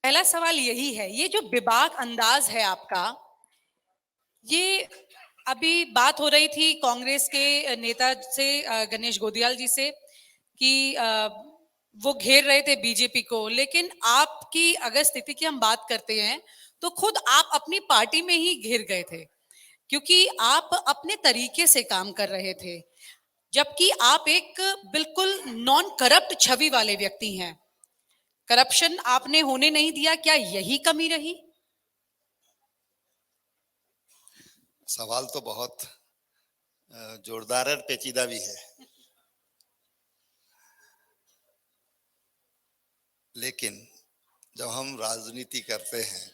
पहला सवाल यही है, ये जो बेबाक अंदाज है आपका, ये अभी बात हो रही थी कांग्रेस के नेता से, गणेश गोदियाल जी से, कि वो घेर रहे थे बीजेपी को, लेकिन आपकी अगर स्थिति की हम बात करते हैं तो खुद आप अपनी पार्टी में ही घिर गए थे, क्योंकि आप अपने तरीके से काम कर रहे थे, जबकि आप एक बिल्कुल नॉन करप्ट छवि वाले व्यक्ति हैं। करप्शन आपने होने नहीं दिया, क्या यही कमी रही? सवाल तो बहुत जोरदार और पेचीदा भी है, लेकिन जब हम राजनीति करते हैं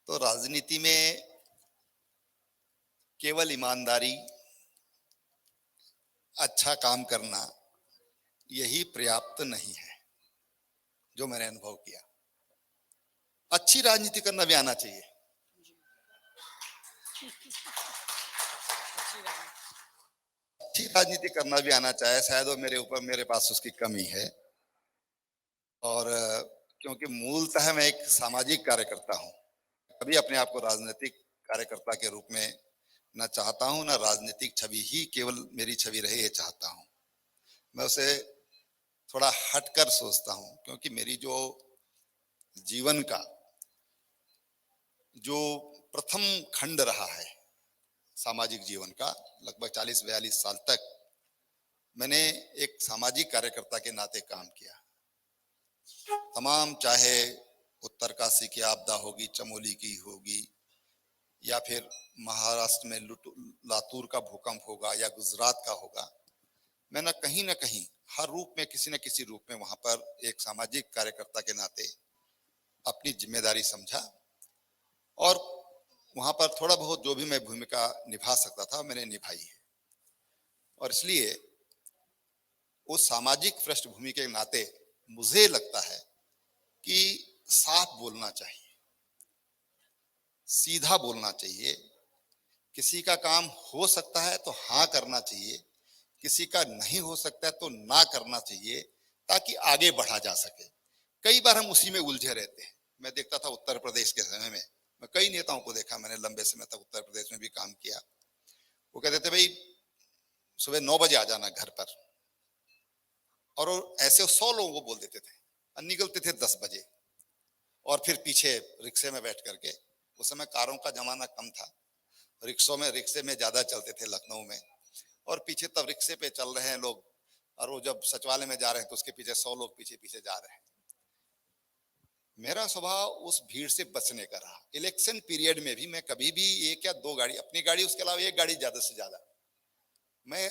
तो राजनीति में केवल ईमानदारी, अच्छा काम करना यही पर्याप्त नहीं है। जो मैंने अनुभव किया, अच्छी राजनीति करना भी आना चाहिए। अच्छी राजनीति करना भी आना चाहिए, शायद वो मेरे पास उसकी कमी है। और क्योंकि मूलतः मैं एक सामाजिक कार्यकर्ता हूं, कभी अपने आप को राजनीतिक कार्यकर्ता के रूप में न चाहता हूं, न राजनीतिक छवि ही केवल मेरी छवि रहे ये चाहता हूं। मैं उसे थोड़ा हटकर सोचता हूं, क्योंकि मेरी जो जीवन का जो प्रथम खंड रहा है सामाजिक जीवन का, लगभग 40-42 साल तक मैंने एक सामाजिक कार्यकर्ता के नाते काम किया। तमाम, चाहे उत्तरकाशी की आपदा होगी, चमोली की होगी, या फिर महाराष्ट्र में लातूर का भूकंप होगा, या गुजरात का होगा, मैं न कहीं हर रूप में, किसी न किसी रूप में वहां पर एक सामाजिक कार्यकर्ता के नाते अपनी जिम्मेदारी समझा, और वहां पर थोड़ा बहुत जो भी मैं भूमिका निभा सकता था मैंने निभाई है। और इसलिए उस सामाजिक पृष्ठभूमि के नाते मुझे लगता है कि साफ बोलना चाहिए, सीधा बोलना चाहिए। किसी का काम हो सकता है तो हाँ करना चाहिए, किसी का नहीं हो सकता है तो ना करना चाहिए, ताकि आगे बढ़ा जा सके। कई बार हम उसी में उलझे रहते हैं। मैं देखता था उत्तर प्रदेश के समय में, मैं कई नेताओं को देखा, मैंने लंबे समय तक उत्तर प्रदेश में भी काम किया। वो कहते थे भाई सुबह 9 बजे आ जाना घर पर, और ऐसे 100 लोगों को बोल देते थे, निकलते थे 10 बजे, और फिर पीछे रिक्शे में बैठ करके, उस समय कारों का जमाना कम था, रिक्शे में ज्यादा चलते थे लखनऊ में, और पीछे तब रिक्शे पे चल रहे हैं लोग, और वो जब सचिवालय में जा रहे हैं तो उसके पीछे 100 लोग पीछे पीछे जा रहे हैं। मेरा स्वभाव उस भीड़ से बचने का रहा। इलेक्शन पीरियड में भी मैं कभी भी 1 या 2 गाड़ी, अपनी गाड़ी उसके अलावा 1 गाड़ी ज्यादा से ज्यादा, मैं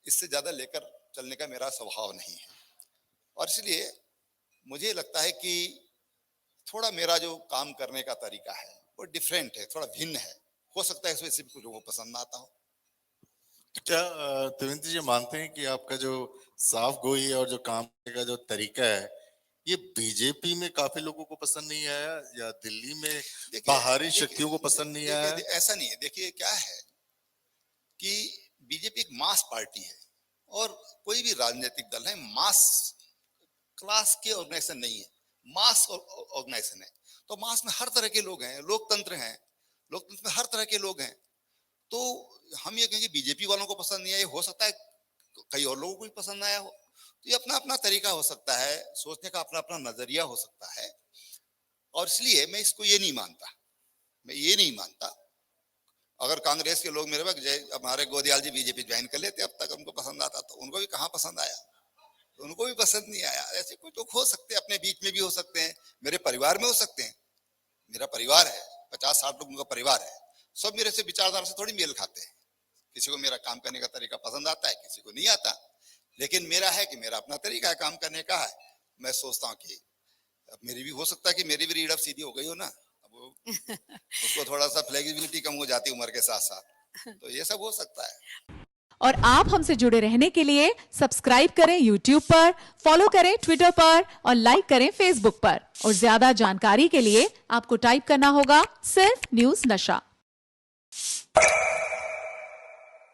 इससे ज्यादा लेकर चलने का मेरा स्वभाव नहीं है। और इसलिए मुझे लगता है कि थोड़ा मेरा जो काम करने का तरीका है वो डिफरेंट है, थोड़ा भिन्न है। हो सकता है इसमें से कुछ लोगों को पसंद ना आता हो। तो क्या त्रिवेंद्र जी मानते हैं कि आपका जो साफ गोई और जो काम करने का जो तरीका है, ये बीजेपी में काफी लोगों को पसंद नहीं आया, या दिल्ली में बाहरी शक्तियों को पसंद नहीं आया? ऐसा नहीं है। देखिए क्या है कि बीजेपी एक मास पार्टी है, और कोई भी राजनीतिक दल है मास क्लास के ऑर्गेनाइजेशन नहीं है, मास ऑर्गेनाइजेशन है। तो मास में हर तरह के लोग हैं, लोकतंत्र है, लोकतंत्र में हर तरह के लोग हैं। तो हम ये कहेंगे बीजेपी वालों को पसंद नहीं आया, हो सकता है कई और लोगों को भी पसंद आया हो। तो ये अपना अपना तरीका हो सकता है, सोचने का अपना अपना नजरिया हो सकता है। और इसलिए मैं इसको ये नहीं मानता, अगर कांग्रेस के लोग मेरे पास, हमारे गोदियाल जी बीजेपी ज्वाइन कर लेते, अब तक उनको पसंद आता, तो उनको भी कहाँ पसंद आया, तो उनको भी पसंद नहीं आया। ऐसे कुछ लोग हो सकते हैं, अपने बीच में भी हो सकते हैं, मेरे परिवार में हो सकते हैं। मेरा परिवार है, 50-60 लोगों का परिवार है, सब मेरे से विचारधारा से थोड़ी मेल खाते हैं। किसी को मेरा काम करने का तरीका पसंद आता है, किसी को नहीं आता, लेकिन मेरा है कि मेरा अपना तरीका है काम करने का है। मैं सोचता हूँ कि अब मेरी भी हो सकता है कि मेरी भी रीढ़ अब सीधी हो गई हो ना, अब उसको थोड़ा सा फ्लेक्सिबिलिटी कम हो जाती है उम्र के साथ साथ, तो ये सब हो सकता है। और आप हमसे जुड़े रहने के लिए सब्सक्राइब करें YouTube पर, फॉलो करें Twitter पर, और लाइक करें Facebook पर। और ज्यादा जानकारी के लिए आपको टाइप करना होगा सिर्फ न्यूज़ नशा।